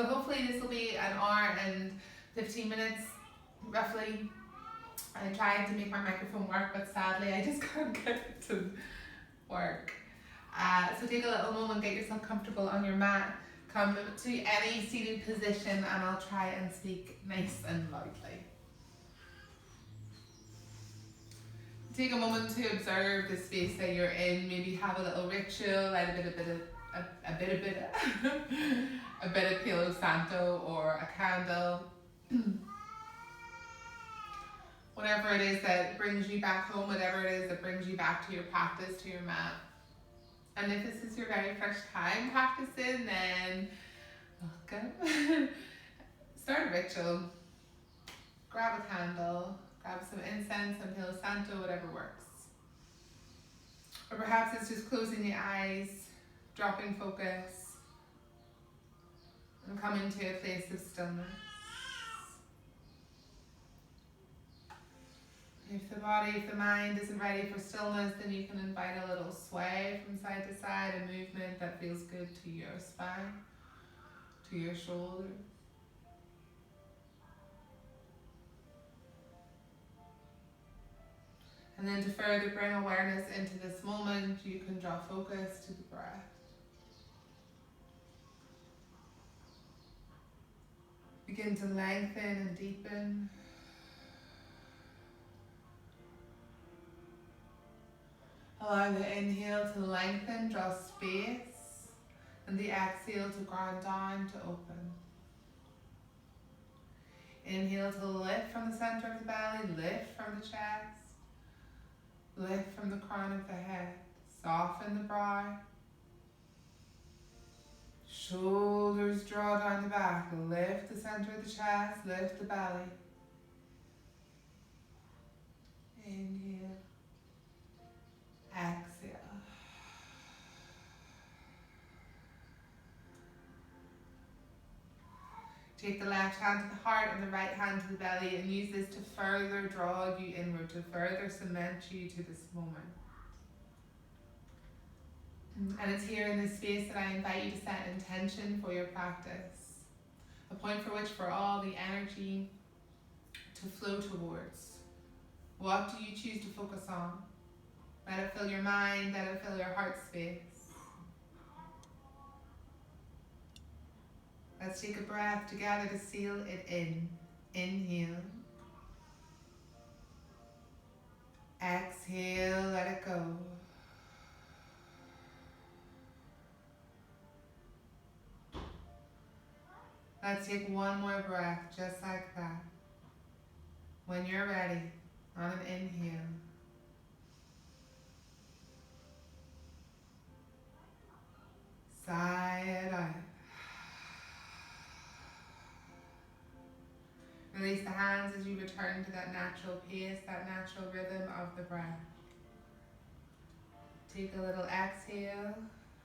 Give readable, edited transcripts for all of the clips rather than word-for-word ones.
So hopefully this will be an hour and 15 minutes, roughly. I tried to make my microphone work, but sadly I just can't get it to work. So take a little moment, get yourself comfortable on your mat, come to any seated position, and I'll try and speak nice and loudly. Take a moment to observe the space that you're in. Maybe have a little ritual, light a bit of Palo Santo or a candle. Whatever it is that brings you back home, whatever it is that brings you back to your practice, to your mat. And if this is your very first time practicing, then welcome. Start a ritual. Grab a candle, grab some incense, some Palo Santo, whatever works. Or perhaps it's just closing the eyes, dropping focus, and coming to a place of stillness. If the mind isn't ready for stillness, then you can invite a little sway from side to side, a movement that feels good to your spine, to your shoulders. And then to further bring awareness into this moment, you can draw focus to the breath. Begin to lengthen and deepen. Allow the inhale to lengthen, draw space, and the exhale to ground down, to open. Inhale to lift from the center of the belly, lift from the chest. Lift from the crown of the head, soften the brow. Shoulders draw down the back, lift the center of the chest, lift the belly. Inhale, exhale. Take the left hand to the heart and the right hand to the belly, and use this to further draw you inward, to further cement you to this moment. And it's here in this space that I invite you to set intention for your practice. A point for which for all the energy to flow towards. What do you choose to focus on? Let it fill your mind, let it fill your heart space. Let's take a breath together to seal it in. Inhale. Exhale, let it go. Let's take one more breath, just like that. When you're ready, on an inhale. Sigh it out. Release the hands as you return to that natural pace, that natural rhythm of the breath. Take a little exhale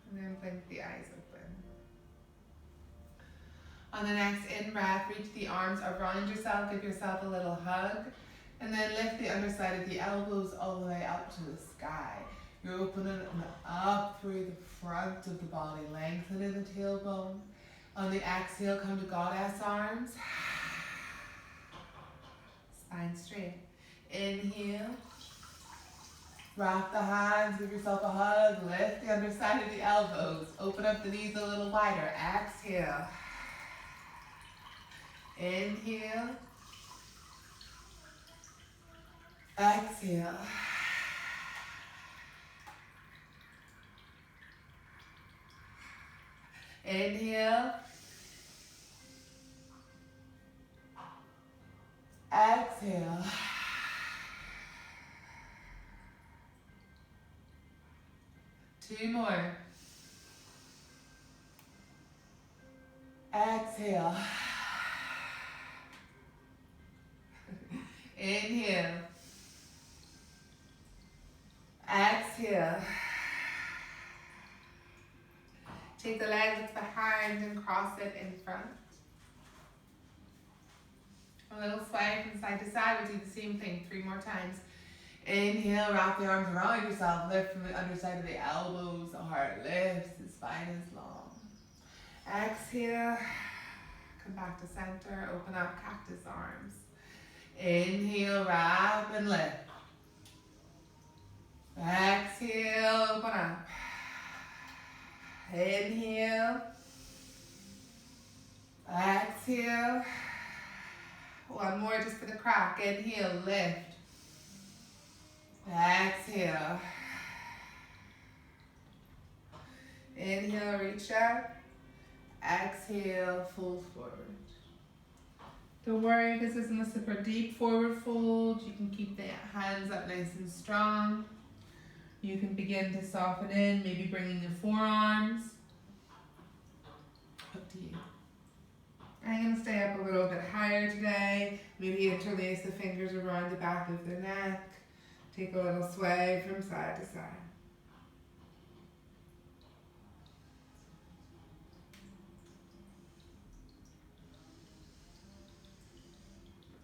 and then blink the eyes open. On the next in-breath, reach the arms around yourself, give yourself a little hug, and then lift the underside of the elbows all the way up to the sky. You're opening up through the front of the body, lengthening the tailbone. On the exhale, come to goddess arms. Spine straight. Inhale. Wrap the hands, give yourself a hug, lift the underside of the elbows. Open up the knees a little wider. Exhale. Inhale. Exhale. Inhale. Exhale. Two more. Exhale. Inhale. Exhale. Take the legs behind and cross it in front. A little sway from side to side. We'll do the same thing 3 more times. Inhale, wrap the arms around yourself. Lift from the underside of the elbows. The heart lifts, the spine is long. Exhale. Come back to center, open up cactus arms. Inhale, wrap and lift. Exhale, open up. Inhale. Exhale. One more just for the crack. Inhale, lift. Exhale. Inhale, reach up. Exhale, fold forward. Don't worry, this isn't a super deep forward fold. You can keep the hands up nice and strong. You can begin to soften in, maybe bringing the forearms. Up to you. I'm going to stay up a little bit higher today. Maybe interlace the fingers around the back of the neck. Take a little sway from side to side.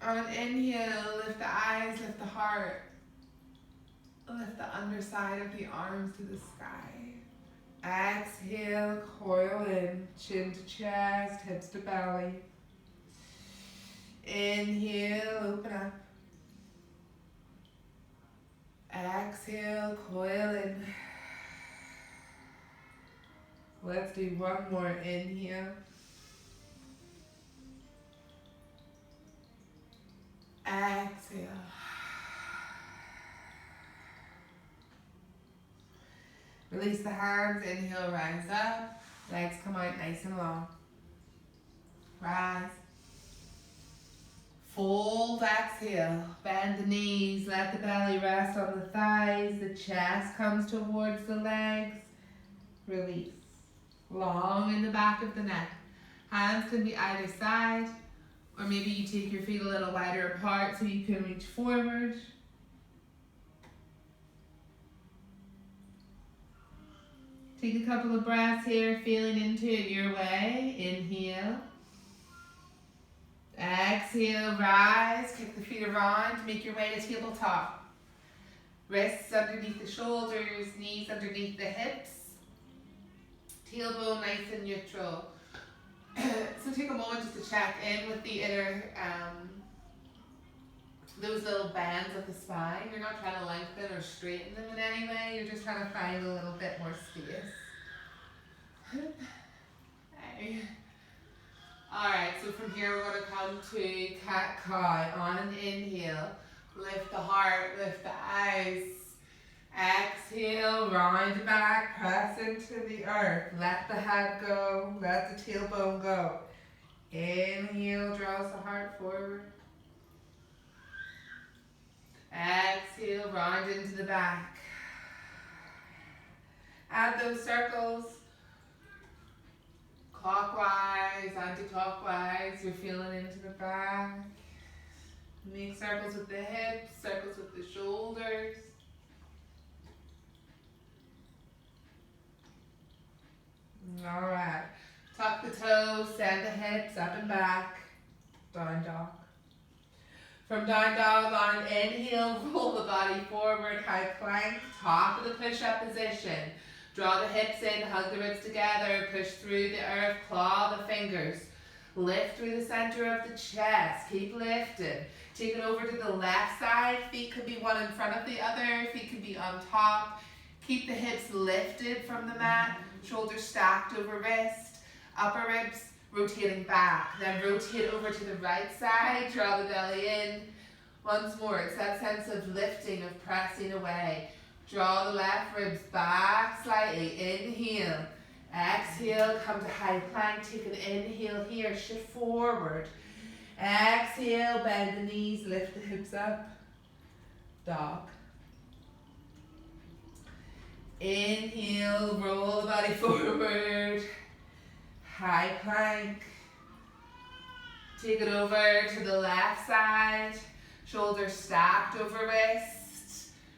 On an inhale, lift the eyes, lift the heart. Lift the underside of the arms to the sky. Exhale, coil in, chin to chest, hips to belly. Inhale, open up. Exhale, coil in. Let's do one more. Inhale. Exhale. Release the hands, inhale, rise up. Legs come out nice and long. Rise. Fold, exhale. Bend the knees, let the belly rest on the thighs. The chest comes towards the legs. Release. Long in the back of the neck. Hands can be either side, or maybe you take your feet a little wider apart so you can reach forward. Take a couple of breaths here, feeling into it your way. Inhale. Exhale, rise, kick the feet around, make your way to tabletop. Wrists underneath the shoulders, knees underneath the hips. Tailbone nice and neutral. So take a moment just to check in with the inner, those little bands of the spine. You're not trying to lengthen or straighten them in any way. You're just trying to find a little bit more space. Okay. Alright, so from here we're going to come to cat-cow. On an inhale, lift the heart, lift the eyes. Exhale, round back, press into the earth. Let the head go, let the tailbone go. Inhale, draws the heart forward. Exhale, round into the back. Add those circles. Clockwise, anti-clockwise, you're feeling into the back. Make circles with the hips, circles with the shoulders. Alright, tuck the toes, send the hips up and back, down dog. From down dog, on an inhale, roll the body forward, high plank, top of the push-up position. Draw the hips in, hug the ribs together, push through the earth, claw the fingers. Lift through the center of the chest, keep lifting. Take it over to the left side, feet could be one in front of the other, feet could be on top. Keep the hips lifted from the mat, shoulders stacked over wrist, upper ribs rotating back. Then rotate over to the right side, draw the belly in. Once more, it's that sense of lifting, of pressing away. Draw the left ribs back slightly. Inhale. Exhale, come to high plank. Take an inhale here, shift forward. Exhale, bend the knees, lift the hips up. Dog. Inhale, roll the body forward. High plank. Take it over to the left side. Shoulders stacked over wrist.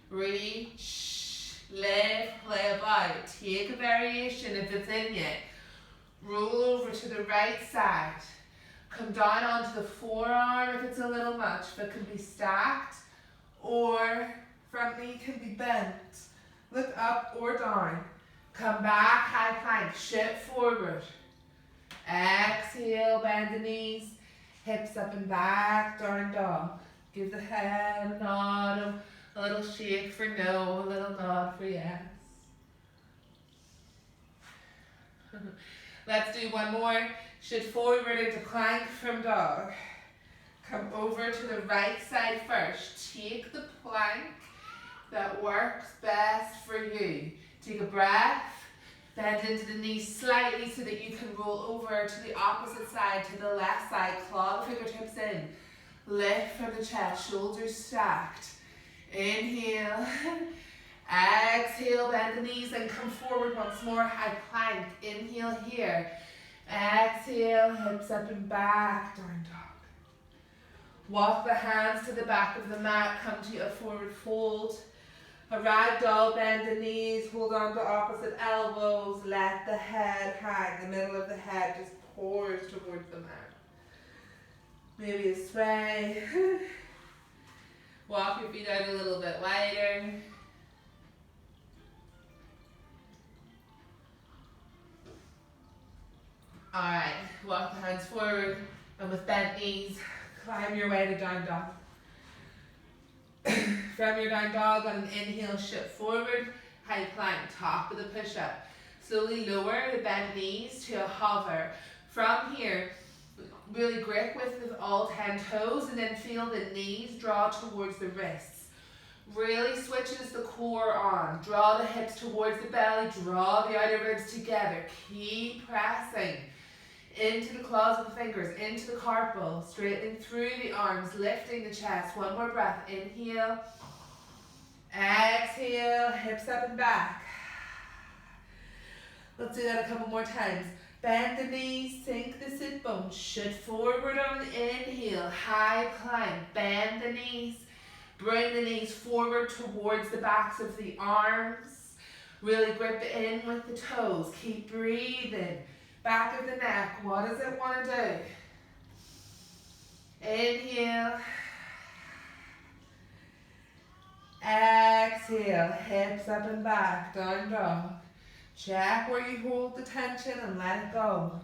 Reach, lift, play about. Take a variation if it's in you. Roll over to the right side. Come down onto the forearm if it's a little much, but can be stacked, or front knee can be bent. Look up or down. Come back, high plank, shift forward. Exhale, bend the knees, hips up and back, down dog. Give the head a nod, a little shake for no, a little nod for yes. Let's do one more. Shift forward into plank from dog. Come over to the right side first. Take the plank that works best for you. Take a breath. Bend into the knees slightly so that you can roll over to the opposite side, to the left side. Claw the fingertips in. Lift from the chest, shoulders stacked. Inhale. Exhale, bend the knees and come forward once more. High plank. Inhale here. Exhale, hips up and back, down dog. Walk the hands to the back of the mat. Come to a forward fold. A ragdoll, bend the knees, hold on to opposite elbows, let the head hang. The middle of the head just pours towards the mat. Maybe a sway. Walk your feet out a little bit wider. Alright, walk the hands forward and with bent knees, climb your way to down dog. From your down dog, on an inhale, shift forward, high plank, top of the push-up. Slowly lower the bent knees to a hover. From here, really grip with all 10 toes and then feel the knees draw towards the wrists. Really switches the core on. Draw the hips towards the belly, draw the outer ribs together. Keep pressing. Into the claws of the fingers, into the carpal, straightening through the arms, lifting the chest. One more breath. Inhale. Exhale, hips up and back. Let's do that a couple more times. Bend the knees, sink the sit bones. Shift forward on the inhale. High plank. Bend the knees. Bring the knees forward towards the backs of the arms. Really grip in with the toes. Keep breathing. Back of the neck, what does it want to do? Inhale. Exhale, hips up and back, down dog. Check where you hold the tension and let it go.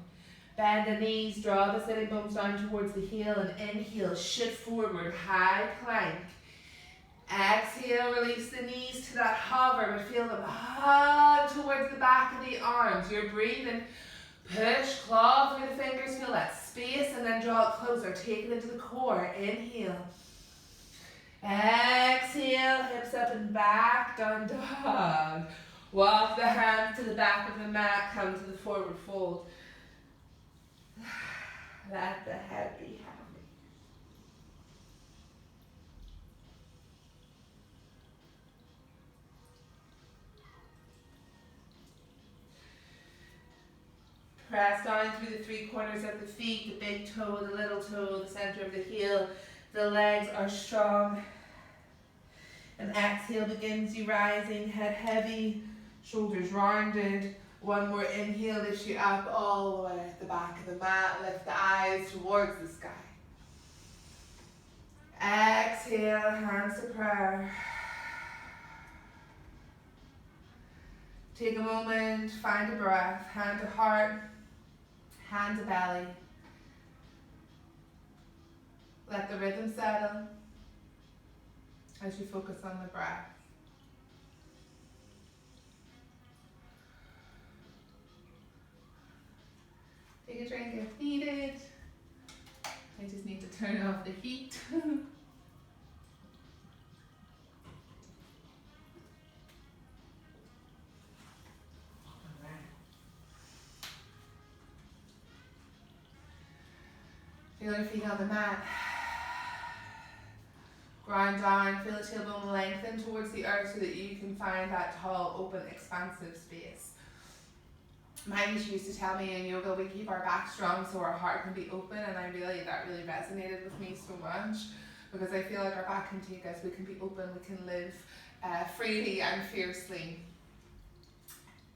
Bend the knees, draw the sitting bones down towards the heel and inhale, shift forward, high plank. Exhale, release the knees to that hover, but feel them hug towards the back of the arms. You're breathing. Push, claw through the fingers, feel that space and then draw it closer. Take it into the core. Inhale. Exhale, hips up and back, down dog. Walk the hands to the back of the mat, come to the forward fold. Let the head be happy. Press down through the three corners of the feet, the big toe, the little toe, the center of the heel. The legs are strong. And exhale begins you rising, head heavy, shoulders rounded. One more inhale lifts you up all the way at the back of the mat. Lift the eyes towards the sky. Exhale, hands to prayer. Take a moment, find a breath, hand to heart. Hand to belly. Let the rhythm settle as you focus on the breath. Take a drink if needed. I just need to turn off the heat. Feel your feet on the mat. Grind down, feel the tailbone lengthen towards the earth so that you can find that tall, open, expansive space. My teacher used to tell me in yoga we keep our back strong so our heart can be open, and that really resonated with me so much because I feel like our back can take us, we can be open, we can live freely and fiercely.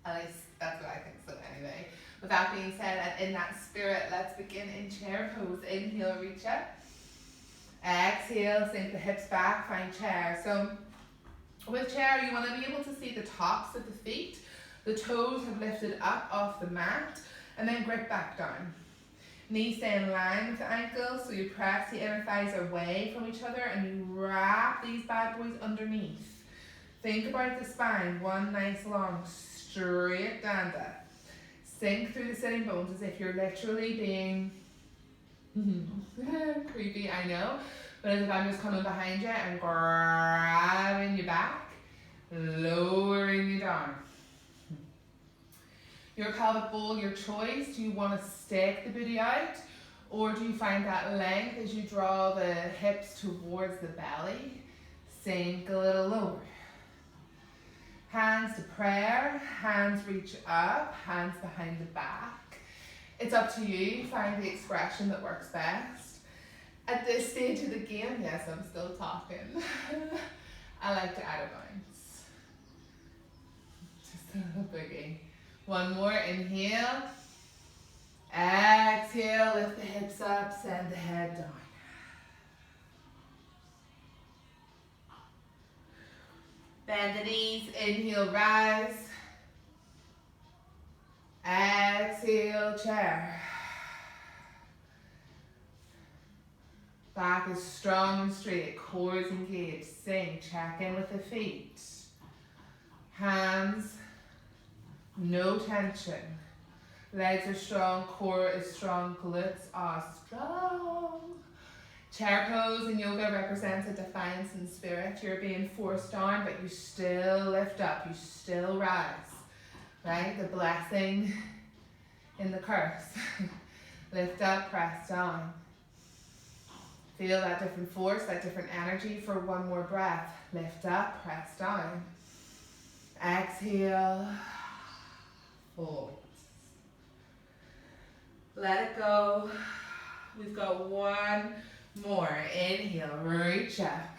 At least that's what I think, so anyway. With that being said, and in that spirit, let's begin in chair pose. Inhale, reach up. Exhale, sink the hips back, find chair. So with chair, you want to be able to see the tops of the feet. The toes have lifted up off the mat, and then grip back down. Knees stay in line with the ankles, so you press the inner thighs away from each other and you wrap these bad boys underneath. Think about the spine, one nice long straight danda. Sink through the sitting bones as if you're literally being creepy, I know, but as if I'm just coming behind you and grabbing you back, lowering you down. Your pelvic bowl, your choice. Do you want to stick the booty out, or do you find that length as you draw the hips towards the belly? Sink a little lower. Hands to prayer, hands reach up, hands behind the back. It's up to you, find the expression that works best. At this stage of the game, yes, I'm still talking. I like to add a bounce. Just a little boogie. One more, inhale. Exhale, lift the hips up, send the head down. Bend the knees, inhale, rise. Exhale, chair. Back is strong and straight, core is engaged. Sink, check in with the feet. Hands, no tension. Legs are strong, core is strong, glutes are strong. Chair pose in yoga represents a defiance in spirit. You're being forced down, but you still lift up, you still rise. Right? The blessing in the curse. Lift up, press down. Feel that different force, that different energy for one more breath. Lift up, press down. Exhale. Fold. Let it go. We've got one more. Inhale, reach up.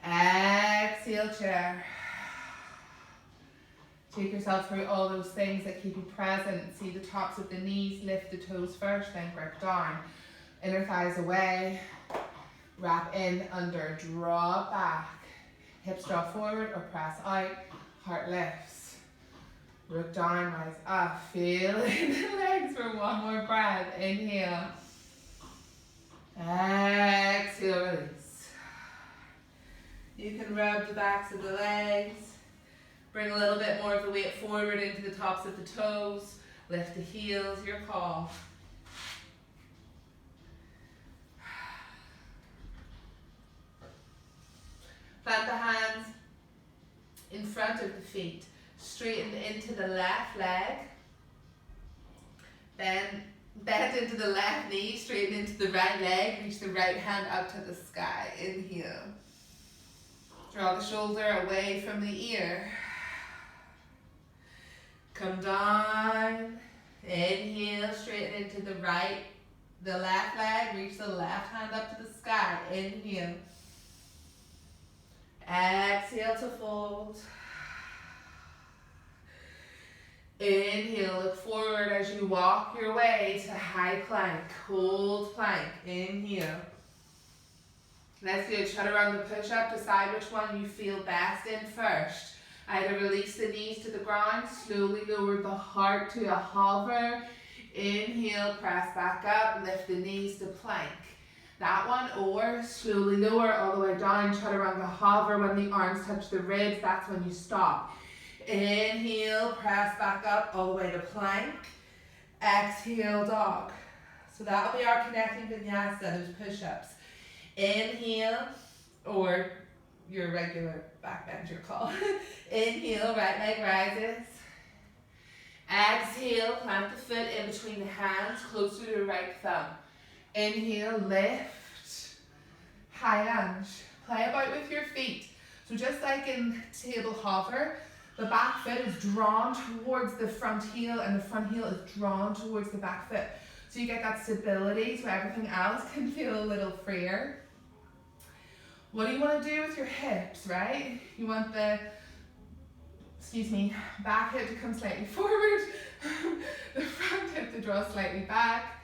Exhale, chair. Take yourself through all those things that keep you present. See the tops of the knees, lift the toes first, then grip down. Inner thighs away. Wrap in, under, draw back. Hips draw forward or press out. Heart lifts. Root down, rise up. Feel in the legs for one more breath. Inhale. Exhale, release. You can rub the backs of the legs. Bring a little bit more of the weight forward into the tops of the toes. Lift the heels, your call. Plant the hands in front of the feet. Straighten into the left leg. Bend into the left knee. Straighten into the right leg. Reach the right hand up to the sky. Inhale. Draw the shoulder away from the ear. Come down. Inhale. Straighten into the left leg. Reach the left hand up to the sky. Inhale. Exhale to fold. Inhale, look forward as you walk your way to high plank, cold plank. Inhale. Let's do a chaturanga push-up. Decide which one you feel best in first. Either release the knees to the ground, slowly lower the heart to a hover. Inhale, press back up, lift the knees to plank. That one, or slowly lower all the way down, chaturanga hover. When the arms touch the ribs, that's when you stop. Inhale, press back up all the way to plank. Exhale, dog. So that'll be our connecting vinyasa, those push-ups. Inhale, or your regular back bend, your call. Inhale, right leg rises. Exhale, plant the foot in between the hands, closer to the right thumb. Inhale, lift, high lunge. Play about with your feet. So just like in table hover, the back foot is drawn towards the front heel and the front heel is drawn towards the back foot. So you get that stability so everything else can feel a little freer. What do you want to do with your hips, right? You want the, back hip to come slightly forward, the front hip to draw slightly back.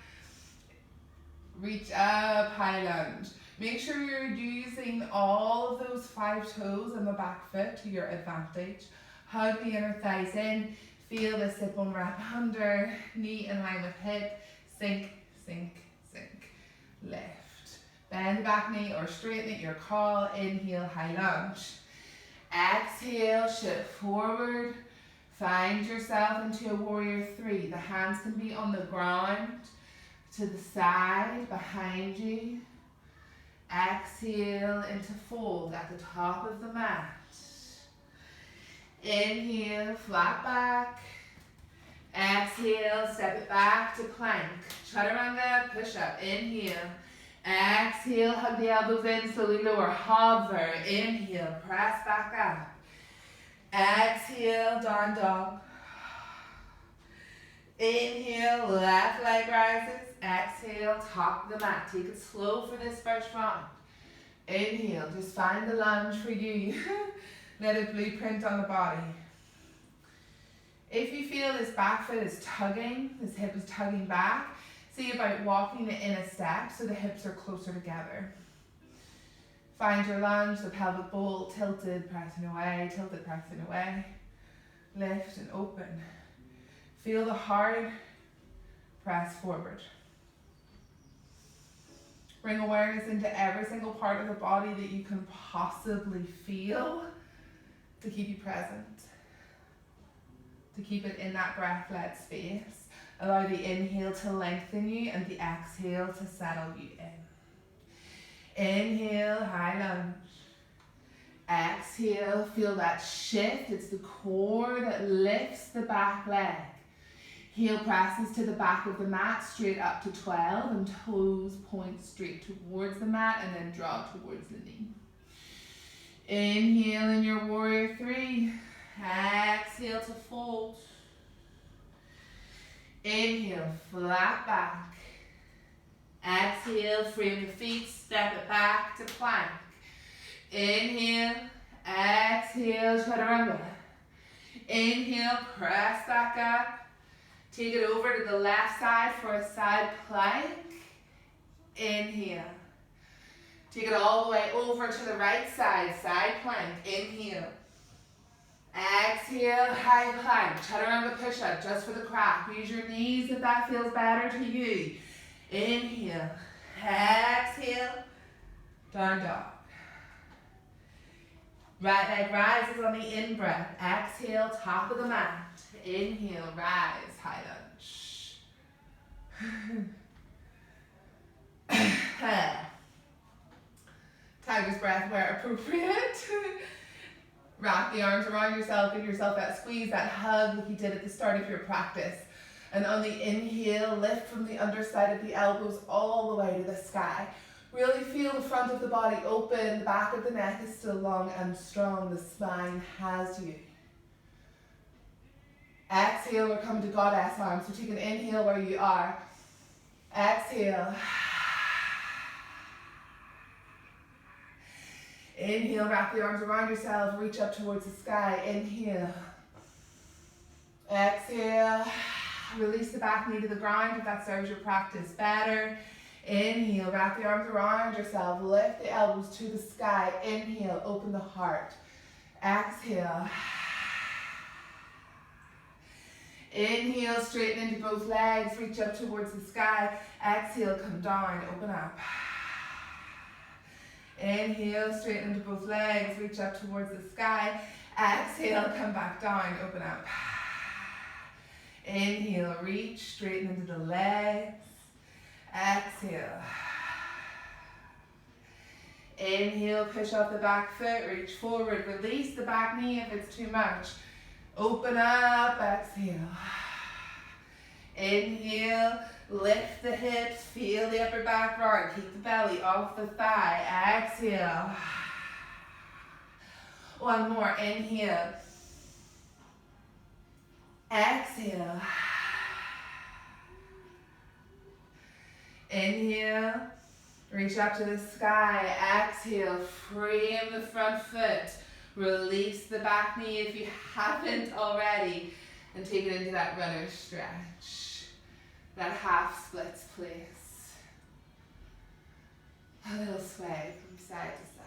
Reach up, high lunge. Make sure you're using all of those 5 toes on the back foot to your advantage. Hug the inner thighs in. Feel the sit bone wrap under, knee in line with hip, sink, sink, sink, lift. Bend the back knee or straighten at your call, inhale, high lunge. Exhale, shift forward, find yourself into a warrior three. The hands can be on the ground, to the side, behind you. Exhale into fold at the top of the mat. Inhale, flat back. Exhale, step it back to plank. Chaturanga, push up. Inhale. Exhale, hug the elbows in, slowly lower. Hover. Inhale, press back up. Exhale, down dog. Inhale, left leg rises. Exhale, top of the mat. Take it slow for this first round. Inhale, just find the lunge for you. Let it blueprint on the body. If you feel this back foot is tugging, this hip is tugging back, see about walking it in a step so the hips are closer together. Find your lunge, the pelvic bowl, tilted, pressing away, tilted, pressing away. Lift and open. Feel the hard press forward. Bring awareness into every single part of the body that you can possibly feel to keep you present, to keep it in that breath-led space. Allow the inhale to lengthen you and the exhale to settle you in. Inhale, high lunge. Exhale, feel that shift. It's the core that lifts the back leg. Heel presses to the back of the mat, straight up to 12, and toes point straight towards the mat and then drop towards the knee. Inhale in your warrior three. Exhale to fold. Inhale, flat back. Exhale, frame your feet, step it back to plank. Inhale, exhale, chaturanga. Inhale, press back up. Take it over to the left side for a side plank. Inhale. Take it all the way over to the right side, side plank. Inhale. Exhale, high plank. Chaturanga push-up just for the crack. Use your knees if that feels better to you. Inhale. Exhale. Down dog. Right leg rises on the in-breath. Exhale, top of the mat. Inhale, rise, high lunge. Tiger's breath where appropriate. Wrap the arms around yourself, give yourself that squeeze, that hug like you did at the start of your practice. And on the inhale, lift from the underside of the elbows all the way to the sky. Really feel the front of the body open, the back of the neck is still long and strong, the spine has you. Exhale, we're coming to goddess arms, so take an inhale where you are. Exhale. Inhale, wrap the arms around yourself, reach up towards the sky. Inhale. Exhale. Release the back knee to the ground if that serves your practice better. Inhale, wrap the arms around yourself, lift the elbows to the sky. Inhale, open the heart. Exhale. Inhale, straighten into both legs, reach up towards the sky. Exhale, come down, open up. Inhale, straighten into both legs, reach up towards the sky. Exhale, come back down, open up. Inhale, reach, straighten into the legs. Exhale. Inhale, push off the back foot, reach forward, release the back knee if it's too much. Open up, exhale. Inhale, lift the hips, feel the upper back round, keep the belly off the thigh. Exhale. One more, inhale. Exhale. Inhale, reach up to the sky. Exhale, frame the front foot. Release the back knee if you haven't already. And take it into that runner's stretch. That half splits place. A little sway from side to side.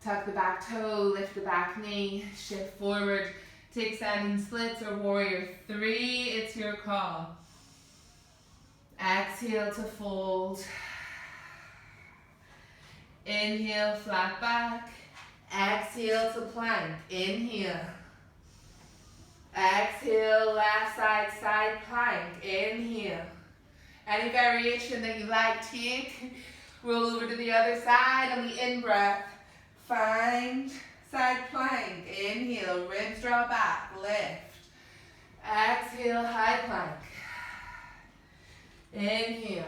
Tuck the back toe, lift the back knee, shift forward. Take standing splits or warrior three, it's your call. Exhale to fold. Inhale, flat back. Exhale to plank. Inhale. Exhale, left side, side plank. Inhale. Any variation that you like, take. Roll over to the other side on the in-breath. Find side plank. Inhale, ribs draw back, lift. Exhale, high plank. Inhale.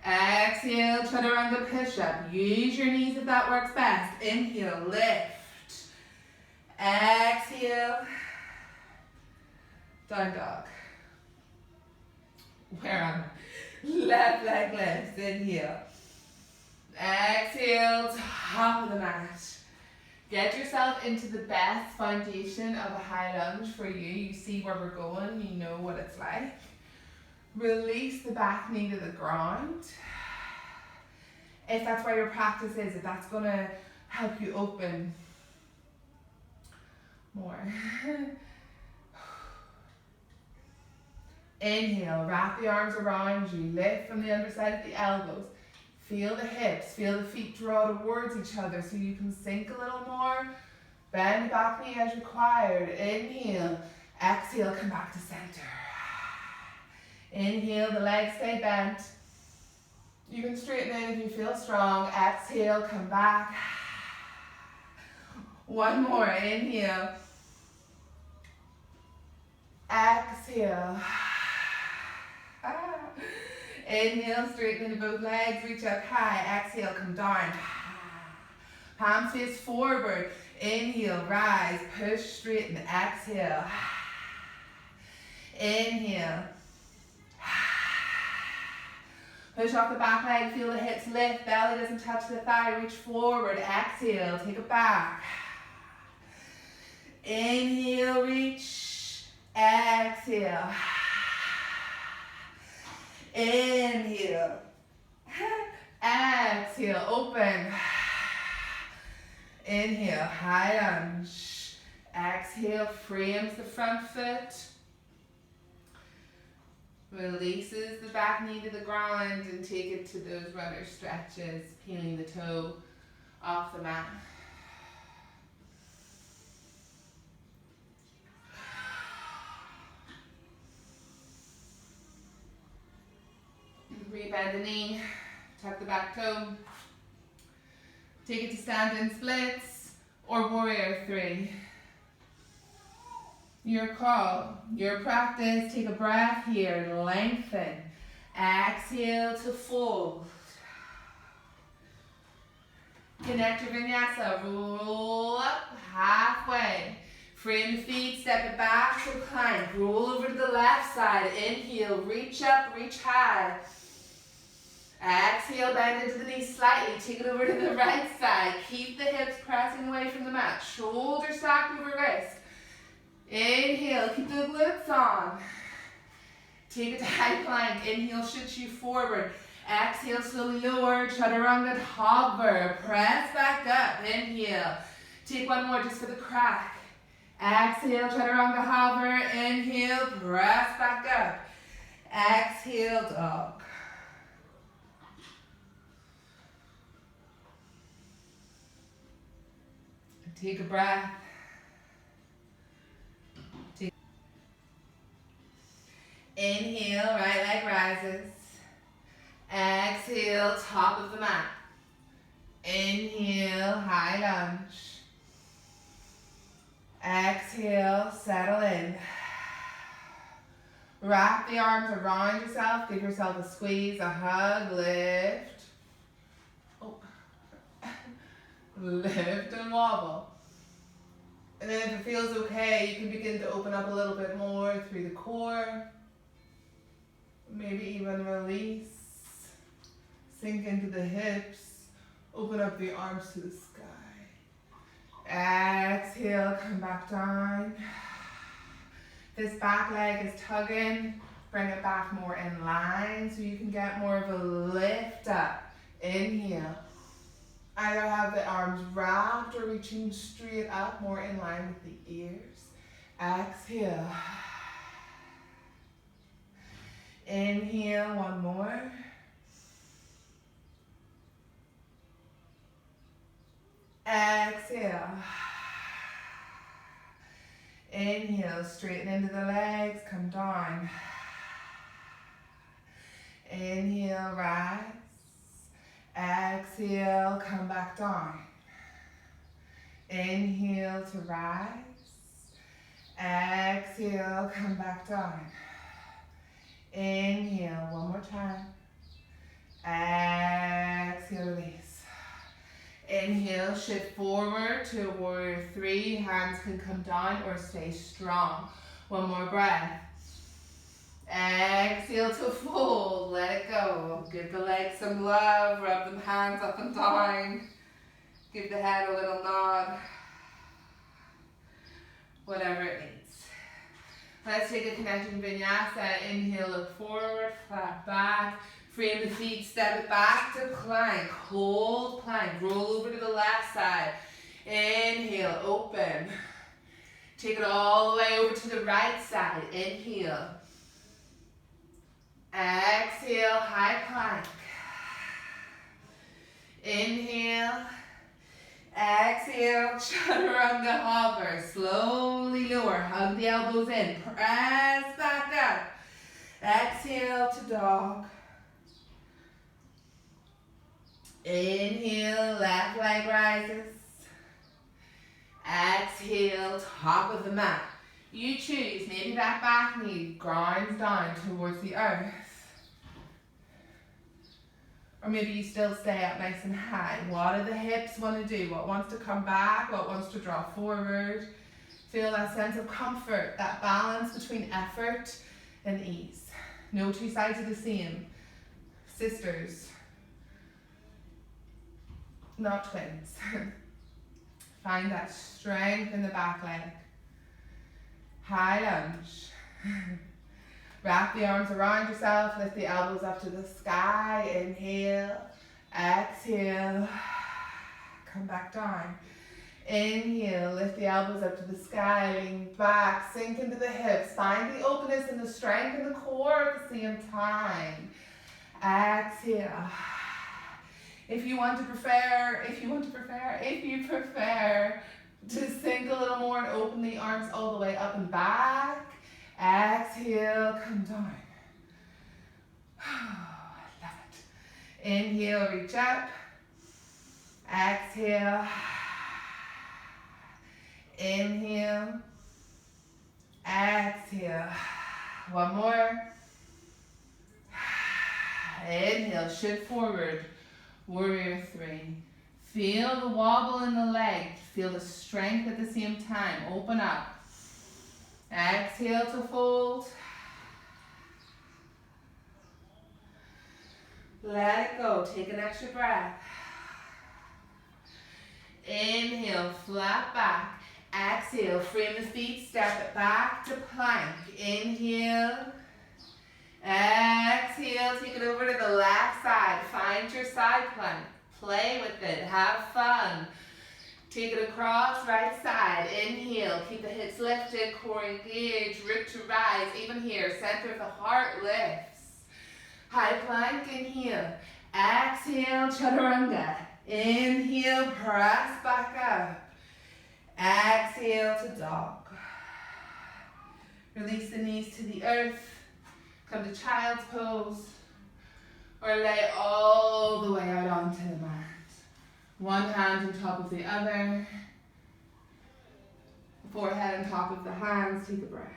Exhale, chaturanga push-up. Use your knees if that works best. Inhale, lift. Exhale. Down dog. Where am I? Left leg lifts. Inhale. Exhale, top of the mat. Get yourself into the best foundation of a high lunge for you. You see where we're going. You know what it's like. Release the back knee to the ground. If that's where your practice is, if that's going to help you open more. Inhale, wrap the arms around you. Lift from the underside of the elbows. Feel the hips, feel the feet draw towards each other so you can sink a little more. Bend the back knee as required. Inhale, exhale, come back to center. Inhale, the legs stay bent. You can straighten in if you feel strong. Exhale, come back. One more, inhale. Exhale. Inhale, straighten into both legs, reach up high. Exhale, come down. Palms face forward. Inhale, rise, push, straighten. Exhale. Inhale. Push off the back leg, feel the hips lift, belly doesn't touch the thigh, reach forward. Exhale, take it back. Inhale, reach. Exhale. Inhale. Exhale, open. Inhale, high lunge. Exhale, frames the front foot. Releases the back knee to the ground and take it to those runner stretches, peeling the toe off the mat. Rebend the knee, tuck the back toe. Take it to stand-in splits or warrior three. Your call, your practice. Take a breath here, lengthen. Exhale to fold. Connect your vinyasa, roll up halfway. Frame the feet, step it back to plank. Roll over to the left side, inhale, reach up, reach high. Exhale, bend into the knees slightly, take it over to the right side. Keep the hips pressing away from the mat. Shoulder stacked over wrist. Inhale, keep the glutes on. Take it to high plank. Inhale, shoots you forward. Exhale, slowly lower. Chaturanga hover. Press back up. Inhale. Take one more just for the crack. Exhale, chaturanga hover. Inhale, press back up. Exhale, dog. Take a breath. Inhale, right leg rises. Exhale, top of the mat. Inhale, high lunge. Exhale, settle in. Wrap the arms around yourself. Give yourself a squeeze, a hug, lift. Oh. Lift and wobble. And then if it feels okay, you can begin to open up a little bit more through the core. Maybe even release. Sink into the hips. Open up the arms to the sky. Exhale, come back down. This back leg is tugging. Bring it back more in line so you can get more of a lift up. Inhale. Either have the arms wrapped or reaching straight up, more in line with the ears. Exhale. Inhale, one more. Exhale. Inhale, straighten into the legs, come down. Inhale, rise. Exhale, come back down. Inhale to rise. Exhale, come back down. Inhale, one more time. Exhale, release. Inhale, shift forward to warrior three. Hands can come down or stay strong. One more breath. Exhale to fold. Let it go. Give the legs some love. Rub the hands up and down. Give the head a little nod. Whatever it needs. Let's take a connecting vinyasa. Inhale, look forward, flat back. Frame the feet, step it back to plank. Hold plank. Roll over to the left side. Inhale, open. Take it all the way over to the right side. Inhale. Exhale, high plank. Inhale. Exhale, chaturanga hover. Slowly lower. Hug the elbows in. Press back up. Exhale to dog. Inhale, left leg rises. Exhale, top of the mat. You choose. Maybe that back knee grinds down towards the earth. Or maybe you still stay up nice and high. What do the hips want to do? What wants to come back? What wants to draw forward? Feel that sense of comfort, that balance between effort and ease. No two sides are the same. Sisters, not twins. Find that strength in the back leg. High lunge. Wrap the arms around yourself, lift the elbows up to the sky. Inhale, exhale, come back down. Inhale, lift the elbows up to the sky, lean back, sink into the hips. Find the openness and the strength in the core at the same time. Exhale. If you prefer to sink a little more and open the arms all the way up and back. Exhale, come down. I love it. Inhale, reach up. Exhale. Inhale. Exhale. One more. Inhale, shift forward. Warrior three. Feel the wobble in the leg. Feel the strength at the same time. Open up. Exhale to fold. Let it go. Take an extra breath. Inhale, flat back. Exhale, frame the feet, step it back to plank. Inhale. Exhale, take it over to the left side. Find your side plank. Play with it. Have fun. Take it across, right side. Inhale, keep the hips lifted, core engaged, rib to rise. Even here, center of the heart lifts. High plank, inhale. Exhale, chaturanga. Inhale, press back up. Exhale to dog. Release the knees to the earth. Come to child's pose. Or lay all the way out onto the mat. One hand on top of the other. Forehead on top of the hands. Take a breath.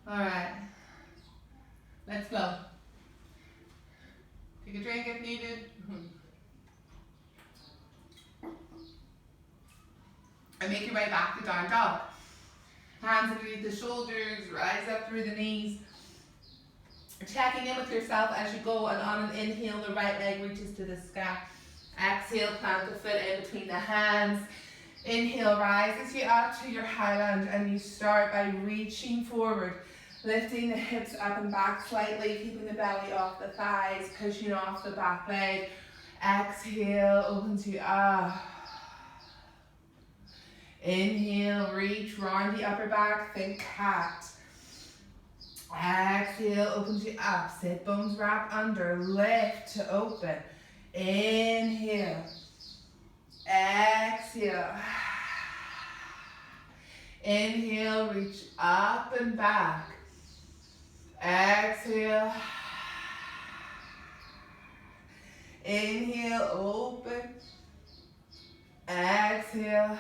All right. Let's go. Take a drink if needed. And make your way back to down dog. Hands underneath the shoulders, rise up through the knees. Checking in with yourself as you go, and on an inhale, the right leg reaches to the sky. Exhale, plant the foot in between the hands. Inhale, rises you up to your high lunge, and you start by reaching forward, lifting the hips up and back slightly, keeping the belly off the thighs, pushing off the back leg. Exhale, opens you up. Inhale, reach, round the upper back, think cat. Exhale, opens you up, sit bones wrap under, lift to open. Inhale, exhale. Inhale, reach up and back. Exhale. Inhale, open. Exhale.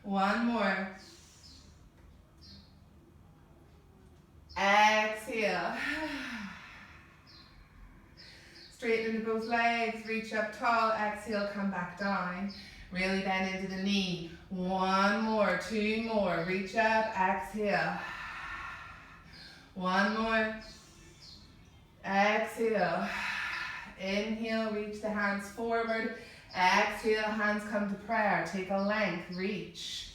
One more. Exhale. Straighten into both legs, reach up tall, exhale, come back down. Really bend into the knee. One more, two more, reach up, exhale. One more. Exhale. Inhale, reach the hands forward. Exhale, hands come to prayer. Take a length, reach.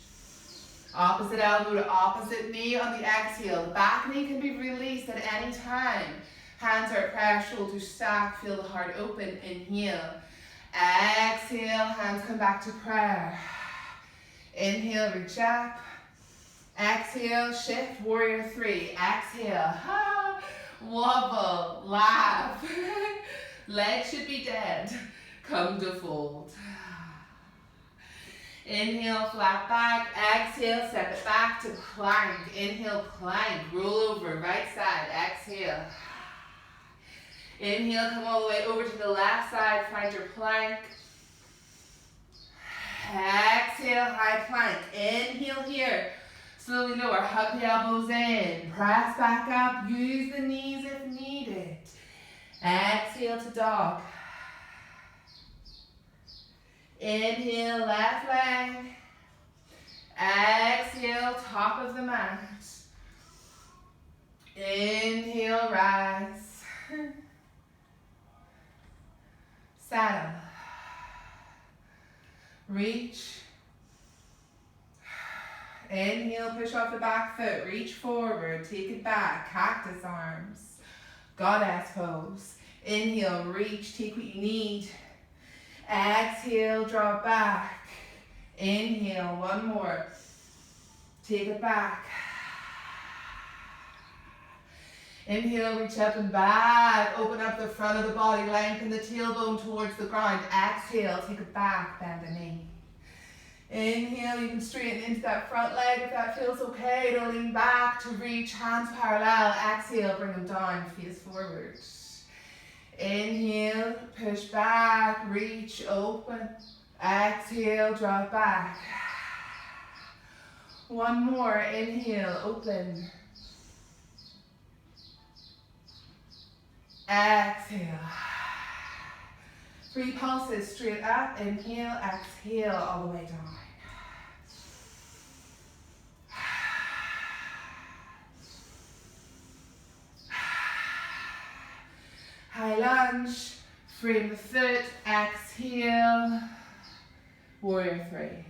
Opposite elbow to opposite knee on the exhale. The back knee can be released at any time. Hands are at prayer, shoulders stack, feel the heart open. Inhale. Exhale, hands come back to prayer. Inhale, reach up. Exhale, shift, warrior three. Exhale, wobble, laugh. Legs should be dead. Come to fold. Inhale, flat back. Exhale, step it back to plank. Inhale, plank. Roll over, right side. Exhale. Inhale, come all the way over to the left side. Find your plank. Exhale, high plank. Inhale here. Slowly lower, hug the elbows in. Press back up. Use the knees if needed. Exhale to dog. Inhale, left leg. Exhale, top of the mat. Inhale, rise. Saddle. Reach. Inhale, push off the back foot. Reach forward, take it back. Cactus arms. Goddess pose. Inhale, reach, take what you need. Exhale, draw back. Inhale, one more. Take it back. Inhale, reach up and back. Open up the front of the body. Lengthen the tailbone towards the ground. Exhale, take it back. Bend the knee. Inhale, you can straighten into that front leg if that feels okay. To lean back, to reach, hands parallel. Exhale, bring them down, face forward. Inhale, push back, reach, open. Exhale, drop back. One more, inhale, open. Exhale. 3 pulses, straight up, inhale, exhale, all the way down. High lunge, frame the foot, exhale, warrior three.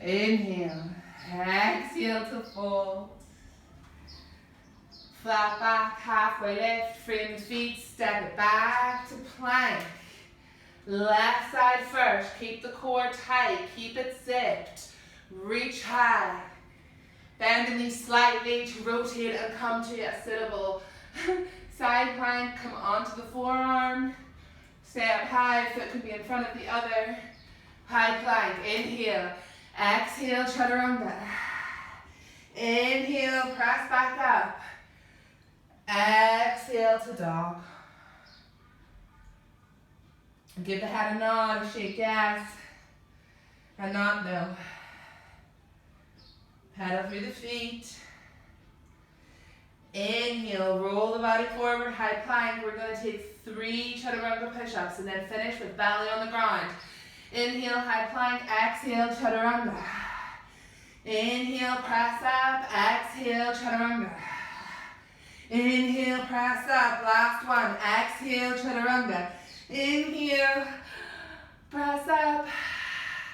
Inhale, exhale to fold. Flat back, halfway lift, frame the feet, step it back to plank. Left side first, keep the core tight, keep it zipped. Reach high. Bend the knee slightly to rotate and come to a sittable. Side plank, come onto the forearm. Stay up high, foot can be in front of the other. High plank, inhale. Exhale, chaturanga. Inhale, press back up. Exhale to dog. Give the head a nod, shake yes, and nod no. Pedal through the feet. Inhale, roll the body forward, high plank. We're going to take 3 chaturanga push-ups and then finish with belly on the ground. Inhale, high plank. Exhale, chaturanga. Inhale, press up. Exhale, chaturanga. Inhale, press up. Last one. Exhale, chaturanga. Inhale, press up.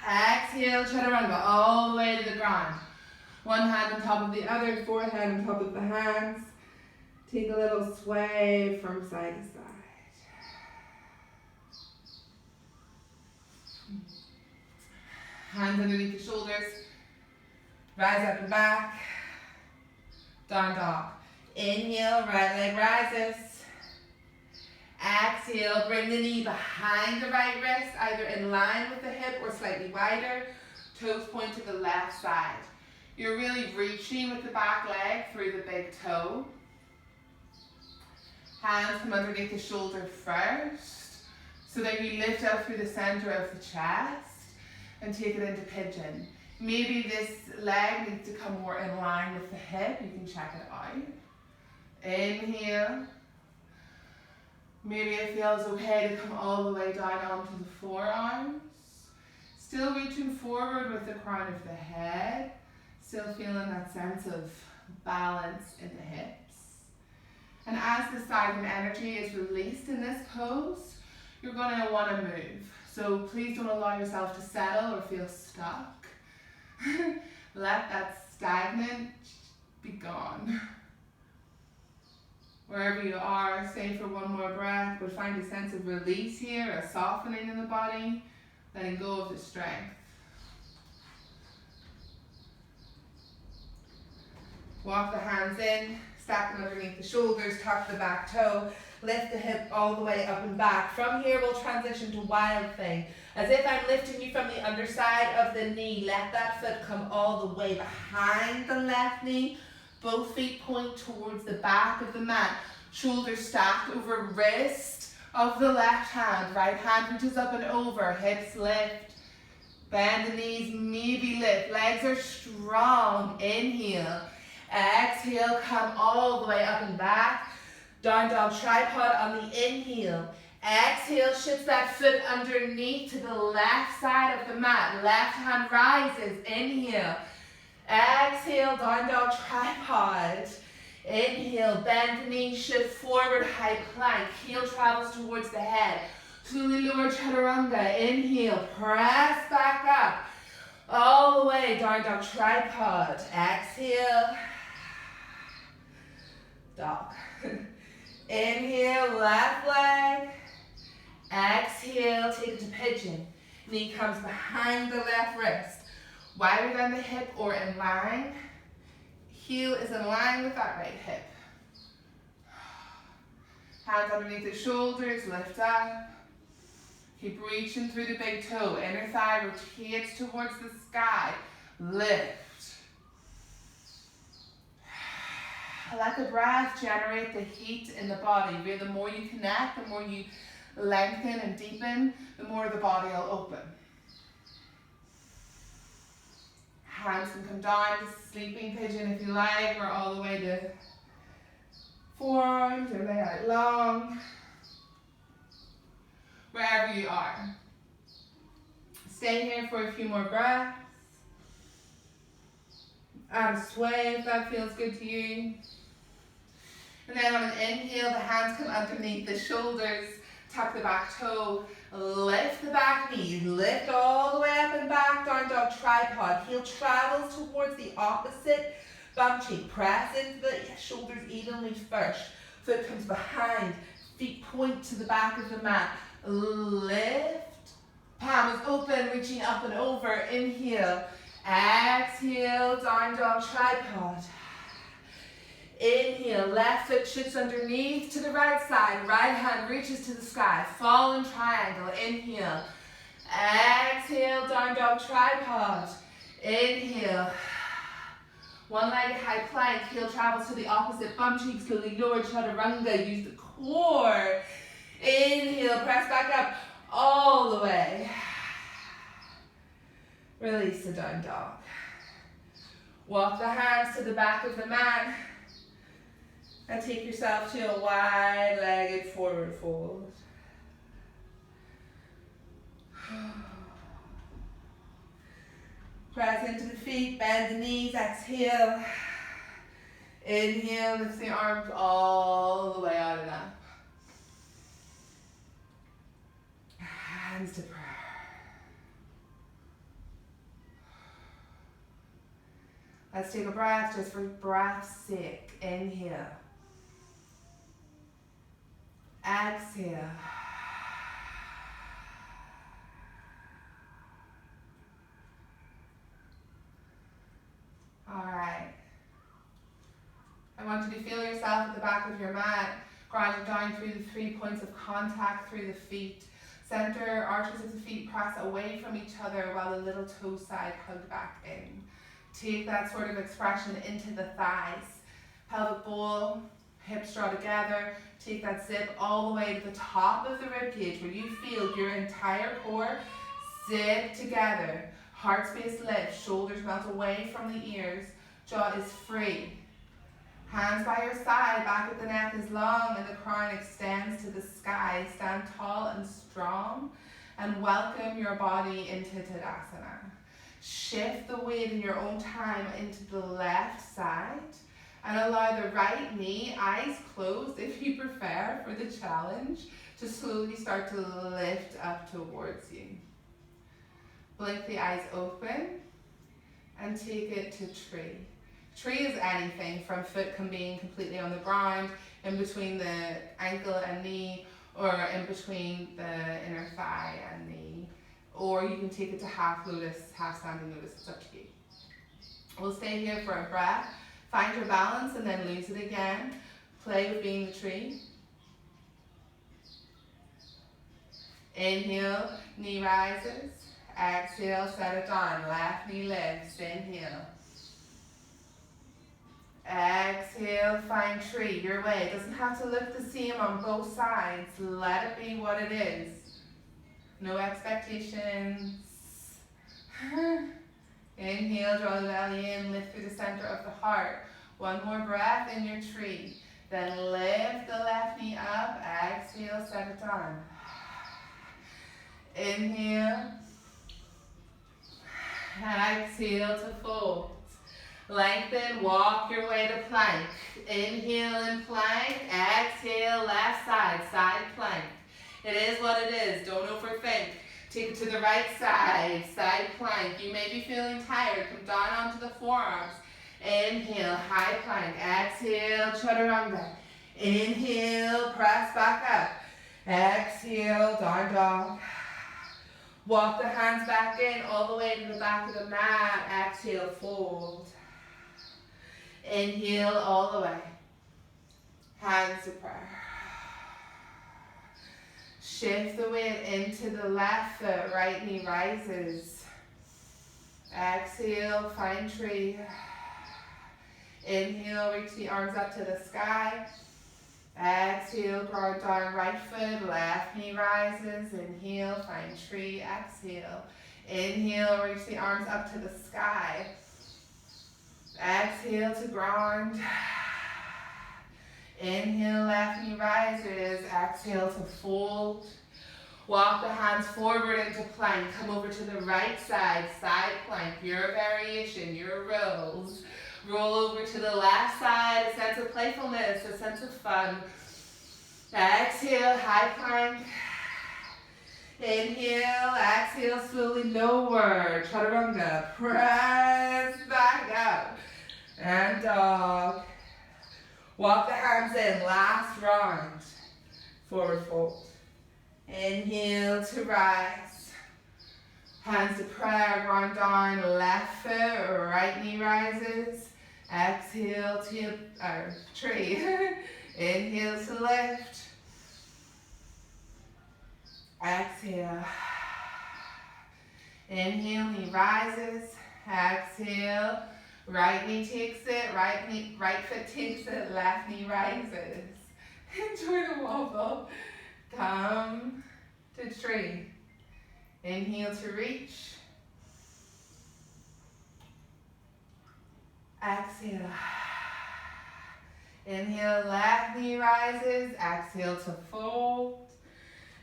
Exhale, chaturanga all the way to the ground. One hand on top of the other, forehand on top of the hands. Take a little sway from side to side. Hands underneath the shoulders. Rise up and back. Down dog. Inhale, right leg rises. Exhale, bring the knee behind the right wrist, either in line with the hip or slightly wider. Toes point to the left side. You're really reaching with the back leg through the big toe. Hands come underneath the shoulder first, so that you lift up through the center of the chest and take it into pigeon. Maybe this leg needs to come more in line with the hip. You can check it out. Inhale. Maybe it feels okay to come all the way down onto the forearms. Still reaching forward with the crown of the head. Still feeling that sense of balance in the hips. And as the stagnant energy is released in this pose, you're going to want to move. So please don't allow yourself to settle or feel stuck. Let that stagnant be gone. Wherever you are, stay for one more breath, but find a sense of release here, a softening in the body, letting go of the strength. Walk the hands in, stack them underneath the shoulders, tuck the back toe, lift the hip all the way up and back. From here, we'll transition to wild thing. As if I'm lifting you from the underside of the knee, let that foot come all the way behind the left knee. Both feet point towards the back of the mat. Shoulders stacked over wrist of the left hand. Right hand reaches up and over. Hips lift. Bend the knees, maybe lift. Legs are strong. Inhale. Exhale, come all the way up and back. Down dog tripod on the inhale. Exhale, shift that foot underneath to the left side of the mat. Left hand rises. Inhale. Exhale, down dog tripod. Inhale, bend the knee, shift forward, high plank. Heel travels towards the head. Slowly lower chaturanga. Inhale, press back up. All the way, down dog tripod. Exhale. Dog. Inhale, left leg. Exhale, take it to pigeon. Knee comes behind the left wrist. Wider than the hip or in line. Heel is in line with that right hip. Hands underneath the shoulders, lift up. Keep reaching through the big toe. Inner thigh rotates towards the sky. Lift. Let the breath generate the heat in the body. The more you connect, the more you lengthen and deepen, the more the body will open. Hands can come down to sleeping pigeon if you like, or all the way to forearms, or lay out long. Wherever you are. Stay here for a few more breaths. Add a sway if that feels good to you. And then on an inhale, the hands come underneath the shoulders, tuck the back toe, lift the back knee, lift all the way up and back, down dog tripod. Heel travels towards the opposite bum cheek. Press into the shoulders evenly first. Foot comes behind, feet point to the back of the mat. Lift, palms open, reaching up and over. Inhale, exhale, down dog tripod. Inhale, left foot shifts underneath to the right side. Right hand reaches to the sky. Fallen triangle. Inhale. Exhale, down dog tripod. Inhale. One-legged high plank. Heel travels to the opposite bum cheek. Slowly lower chaturanga. Use the core. Inhale, press back up all the way. Release the down dog. Walk the hands to the back of the mat. And take yourself to a wide-legged forward fold. Press into the feet, bend the knees, exhale. Inhale, lift the arms all the way out and up. Let's take a breath just for breath's sake. Inhale. Exhale. All right. I want you to feel yourself at the back of your mat, grounding down through the 3 points of contact through the feet. Center arches of the feet press away from each other while the little toe side hug back in. Take that sort of expression into the thighs. Pelvic bowl, hips draw together. Take that zip all the way to the top of the ribcage where you feel your entire core zip together. Heart space lifts, shoulders melt away from the ears. Jaw is free. Hands by your side, back of the neck is long and the crown extends to the sky. Stand tall and strong and welcome your body into Tadasana. Shift the weight in your own time into the left side and allow the right knee, eyes closed if you prefer for the challenge, to slowly start to lift up towards you. Blink the eyes open and take it to tree. Tree is anything from foot being completely on the ground, in between the ankle and knee, or in between the inner thigh and knee. Or you can take it to half lotus, half standing lotus, it's up to you. We'll stay here for a breath. Find your balance and then lose it again. Play with being the tree. Inhale, knee rises. Exhale, set it down. Left knee lifts. Inhale. Exhale, find tree, your way. It doesn't have to look the same on both sides. Let it be what it is. No expectations. Inhale, draw the belly in, lift through the center of the heart. One more breath in your tree. Then lift the left knee up. Exhale, set it down. Inhale. Exhale to fold. Lengthen, walk your way to plank. Inhale and plank. Exhale, left side, side plank. It is what it is. Don't overthink. Take it to the right side, side plank. You may be feeling tired. Come down onto the forearms. Inhale, high plank. Exhale, chaturanga. Inhale, press back up. Exhale, down dog. Walk the hands back in all the way to the back of the mat. Exhale, fold. Inhale all the way. Hands to prayer. Shift the weight into the left foot. Right knee rises. Exhale, find tree. Inhale, reach the arms up to the sky. Exhale, ground down, right foot, left knee rises. Inhale, find tree, exhale. Inhale, reach the arms up to the sky. Exhale to ground. Inhale, left knee rises. Exhale to fold. Walk the hands forward into plank. Come over to the right side, side plank. Your variation, your rolls. Roll over to the left side, a sense of playfulness, a sense of fun. Exhale, high plank. Inhale, exhale, slowly lower. Chaturanga, press back up. And dog. Walk the hands in, last round. Forward fold. Inhale to rise. Hands to prayer, ground down, left foot, right knee rises. Exhale to tree. Inhale to lift. Exhale. Inhale, knee rises. Exhale. Right knee takes it, right foot takes it, left knee rises. Enjoy the wobble. Come to tree. Inhale to reach. Exhale. Inhale, left knee rises. Exhale to fold.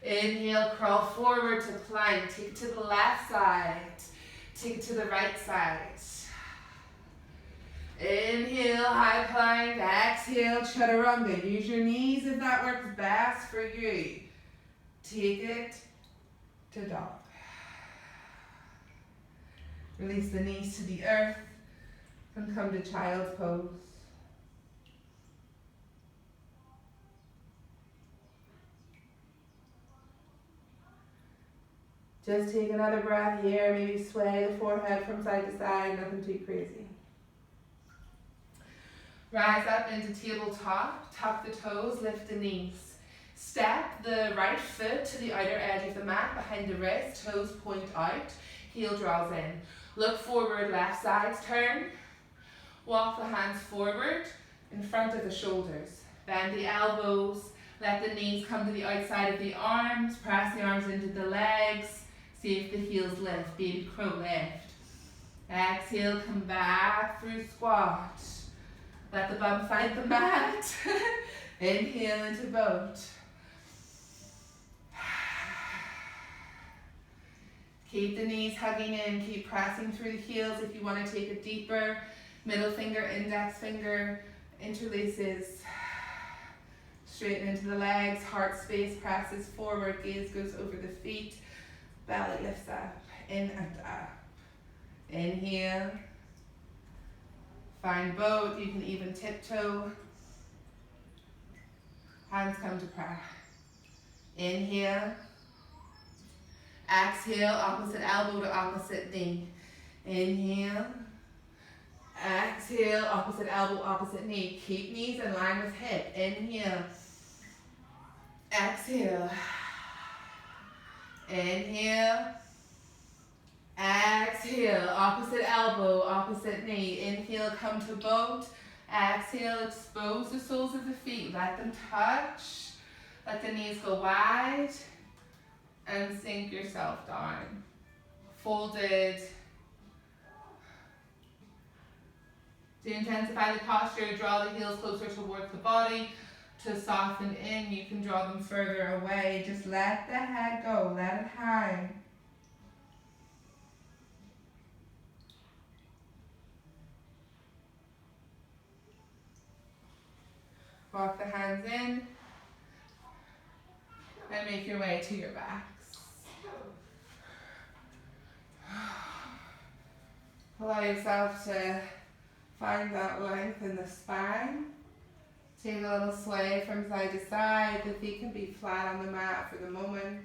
Inhale, crawl forward to plank. Take it to the left side. Take it to the right side. Inhale, high plank. Exhale, chaturanga. Use your knees if that works best for you. Take it to dog. Release the knees to the earth. And come to child's pose. Just take another breath here, maybe sway the forehead from side to side, nothing too crazy. Rise up into tabletop, tuck the toes, lift the knees. Step the right foot to the outer edge of the mat behind the wrist, toes point out, heel draws in. Look forward, left sides turn. Walk the hands forward in front of the shoulders. Bend the elbows, let the knees come to the outside of the arms, press the arms into the legs, see if the heels lift, baby crow lift. Exhale, come back through squat. Let the bum find the mat. Inhale into boat. Keep the knees hugging in, keep pressing through the heels if you want to take a deeper. Middle finger, index finger interlaces. Straighten into the legs, heart space presses forward, gaze goes over the feet, belly lifts up, in and up. Inhale. Find both, you can even tiptoe. Hands come to prayer. Inhale. Exhale, opposite elbow to opposite knee. Inhale. Exhale, opposite elbow, opposite knee. Keep knees in line with hip. Inhale. Exhale. Inhale. Exhale, opposite elbow, opposite knee. Inhale, come to boat. Exhale, expose the soles of the feet. Let them touch. Let the knees go wide. And sink yourself down. Folded. To intensify the posture, draw the heels closer towards the body. To soften in, you can draw them further away. Just let the head go, let it hang. Walk the hands in. And make your way to your backs. Allow yourself to find that length in the spine. Take a little sway from side to side. The feet can be flat on the mat for the moment.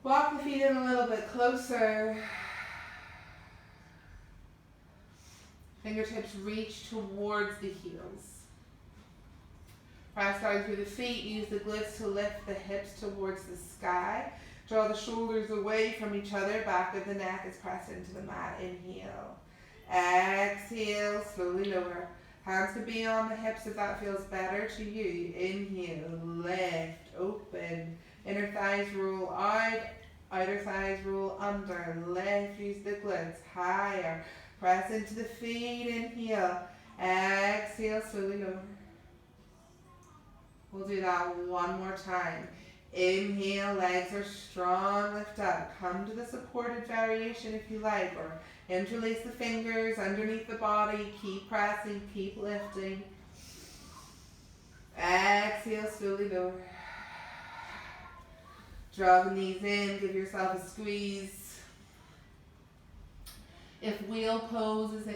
Walk the feet in a little bit closer. Fingertips reach towards the heels. Press down through the feet. Use the glutes to lift the hips towards the sky. Draw the shoulders away from each other. Back of the neck is pressed into the mat. Inhale. Exhale. Slowly lower. Hands can be on the hips if that feels better to you. Inhale. Lift. Open. Inner thighs roll out. Outer thighs roll under. Lift. Use the glutes. Higher. Press into the feet. Inhale. Exhale. Slowly lower. We'll do that one more time. Inhale, legs are strong, lift up. Come to the supported variation if you like, or interlace the fingers underneath the body. Keep pressing, keep lifting. Exhale, slowly lower. Draw the knees in, give yourself a squeeze. If wheelie pose is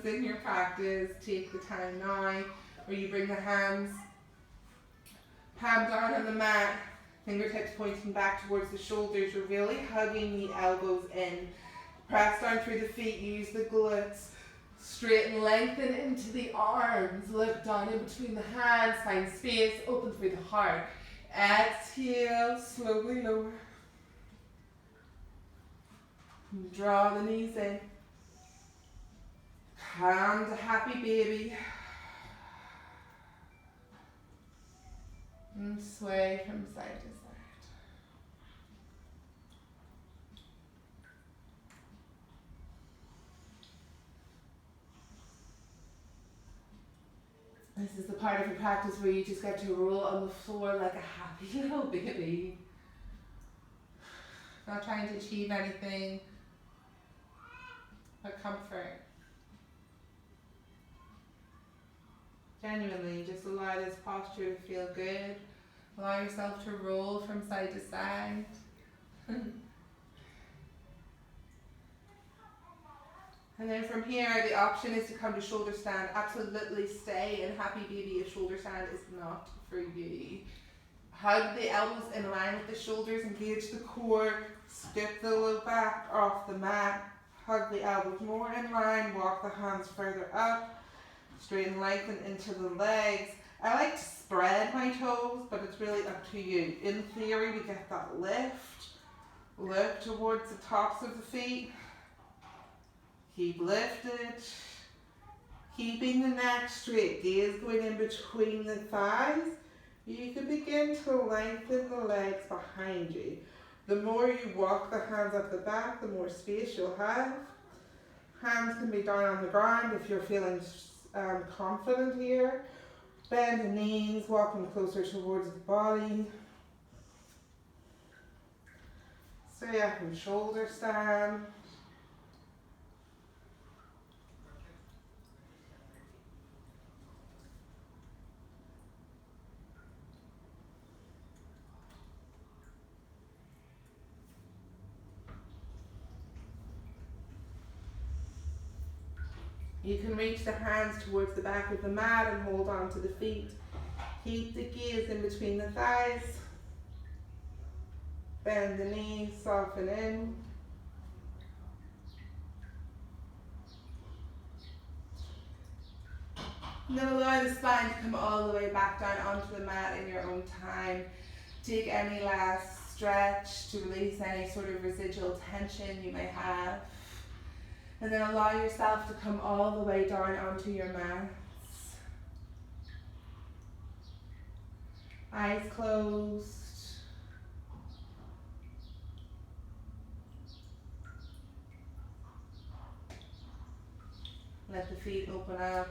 in your practice, take the time now, where you bring the hands palm down on the mat, fingertips pointing back towards the shoulders. You're really hugging the elbows in. Press down through the feet, use the glutes. Straighten, lengthen into the arms. Look down in between the hands, find space, open through the heart. Exhale, slowly lower. Draw the knees in. Come to happy baby. And sway from side to side. This is the part of your practice where you just get to roll on the floor like a happy little baby. Not trying to achieve anything, but comfort. Genuinely, just allow this posture to feel good. Allow yourself to roll from side to side. And then from here, the option is to come to shoulder stand. Absolutely stay in happy baby if shoulder stand is not for you. Hug the elbows in line with the shoulders, engage the core, scoop the low back off the mat, hug the elbows more in line, walk the hands further up, straighten, lengthen into the legs. I like to spread my toes, but it's really up to you. In theory, we get that lift. Look towards the tops of the feet. Keep lifted. Keeping the neck straight. Gaze going in between the thighs. You can begin to lengthen the legs behind you. The more you walk the hands up the back, the more space you'll have. Hands can be down on the ground if you're feeling confident here. Bend the knees, walking closer towards the body. Stay up in shoulder stand. You can reach the hands towards the back of the mat and hold on to the feet. Keep the gaze in between the thighs. Bend the knees, soften in. And then allow the spine to come all the way back down onto the mat in your own time. Take any last stretch to release any sort of residual tension you may have. And then allow yourself to come all the way down onto your mats. Eyes closed. Let the feet open up.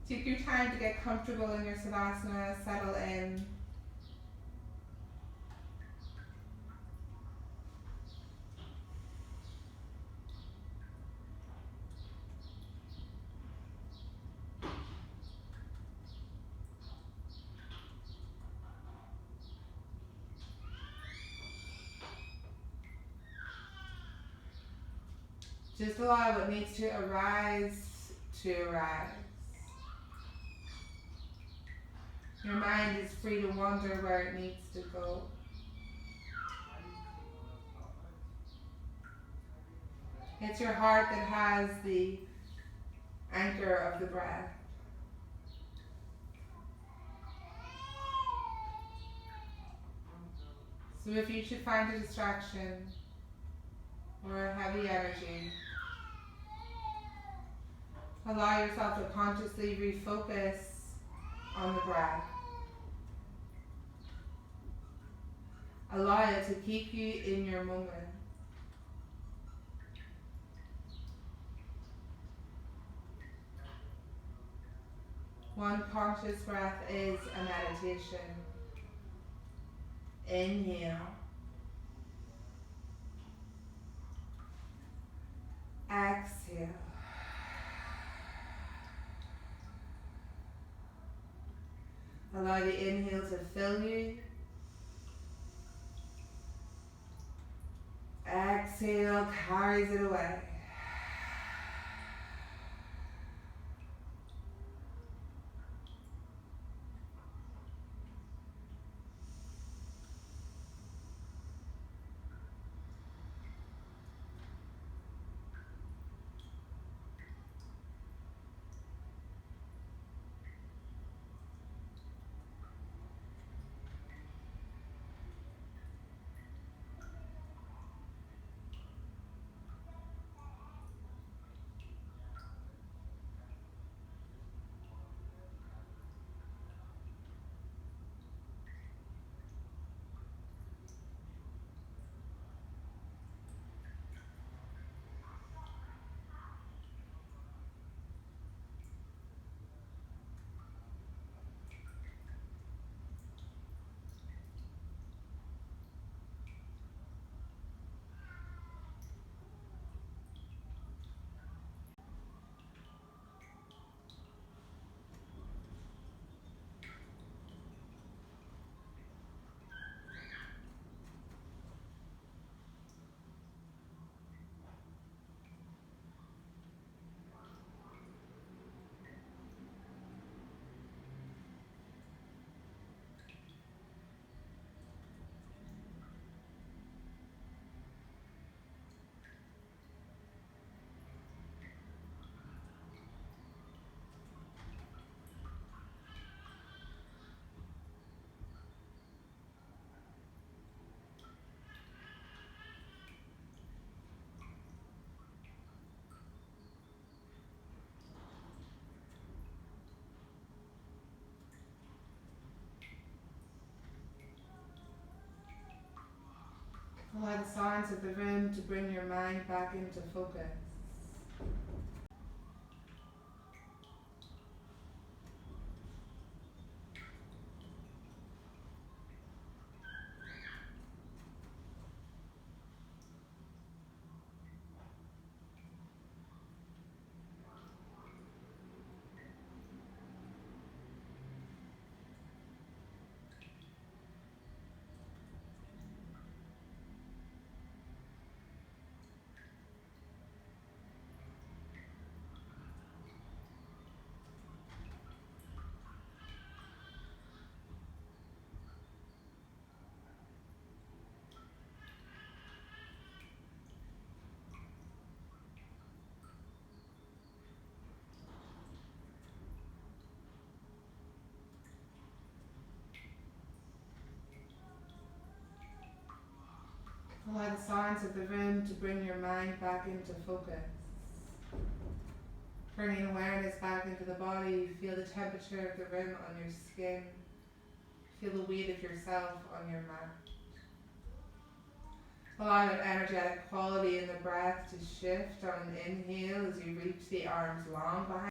Take your time to get comfortable in your Savasana, settle in. Just allow what needs to arise to arise. Your mind is free to wander where it needs to go. It's your heart that has the anchor of the breath. So if you should find a distraction or a heavy energy, allow yourself to consciously refocus on the breath. Allow it to keep you in your moment. One conscious breath is a meditation. Inhale. Exhale. Allow the inhale to fill you. Exhale carries it away. Apply the sounds of the room to bring your mind back into focus. Apply the sounds of the room to bring your mind back into focus. Bringing awareness back into the body, feel the temperature of the room on your skin. Feel the weight of yourself on your mat. Allow that energetic quality in the breath to shift on an inhale as you reach the arms long behind.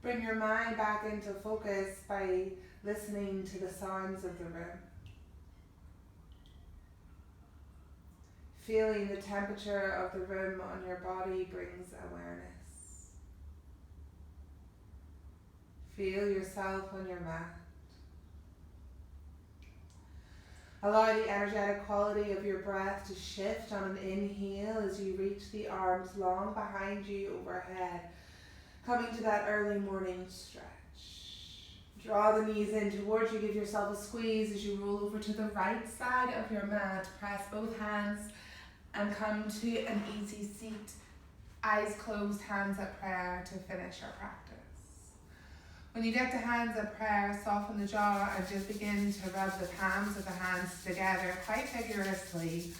Bring your mind back into focus by listening to the sounds of the room. Feeling the temperature of the room on your body brings awareness. Feel yourself on your mat. Allow the energetic quality of your breath to shift on an inhale as you reach the arms long behind you overhead, coming to that early morning stretch. Draw the knees in towards you, give yourself a squeeze as you roll over to the right side of your mat. Press both hands and come to an easy seat. Eyes closed, hands at prayer to finish our practice. When you get to hands at prayer, soften the jaw and just begin to rub the palms of the hands together quite vigorously.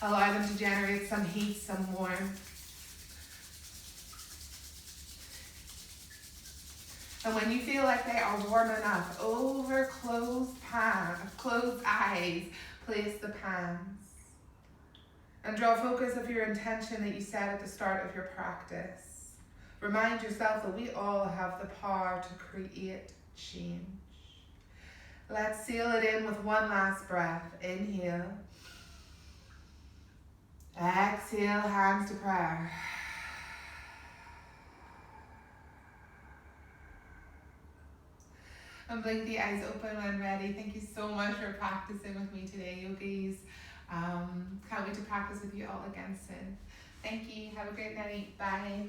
Allow them to generate some heat, some warmth. And when you feel like they are warm enough, over closed eyes, place the palms. And draw focus of your intention that you set at the start of your practice. Remind yourself that we all have the power to create change. Let's seal it in with one last breath. Inhale. Exhale, hands to prayer. And blink the eyes open when ready. Thank you so much for practicing with me today, yogis. Can't wait to practice with you all again soon. Thank you. Have a great night. Bye.